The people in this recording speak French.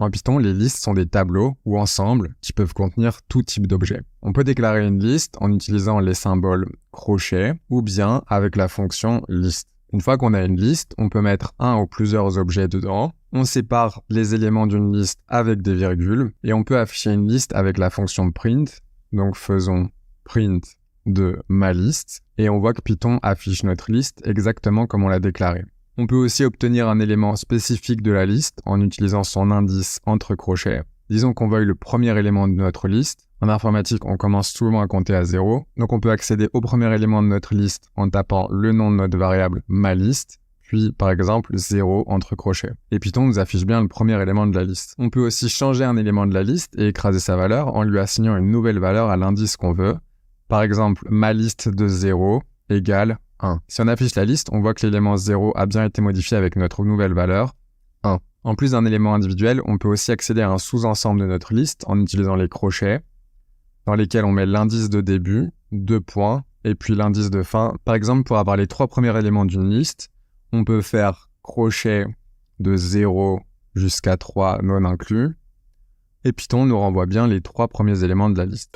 En Python, les listes sont des tableaux ou ensembles qui peuvent contenir tout type d'objet. On peut déclarer une liste en utilisant les symboles crochet ou bien avec la fonction list. Une fois qu'on a une liste, on peut mettre un ou plusieurs objets dedans. On sépare les éléments d'une liste avec des virgules et on peut afficher une liste avec la fonction print. Donc faisons print de ma liste et on voit que Python affiche notre liste exactement comme on l'a déclaré. On peut aussi obtenir un élément spécifique de la liste en utilisant son indice entre crochets. Disons qu'on veuille le premier élément de notre liste. En informatique, on commence souvent à compter à 0. Donc on peut accéder au premier élément de notre liste en tapant le nom de notre variable maliste, puis par exemple 0 entre crochets. Et Python nous affiche bien le premier élément de la liste. On peut aussi changer un élément de la liste et écraser sa valeur en lui assignant une nouvelle valeur à l'indice qu'on veut. Par exemple, maliste de 0 égale 1. Si on affiche la liste, on voit que l'élément 0 a bien été modifié avec notre nouvelle valeur 1. En plus d'un élément individuel, on peut aussi accéder à un sous-ensemble de notre liste en utilisant les crochets, dans lesquels on met l'indice de début, 2 points, et puis l'indice de fin. Par exemple, pour avoir les 3 premiers éléments d'une liste, on peut faire crochet de 0 jusqu'à 3 non inclus, et Python nous renvoie bien les 3 premiers éléments de la liste.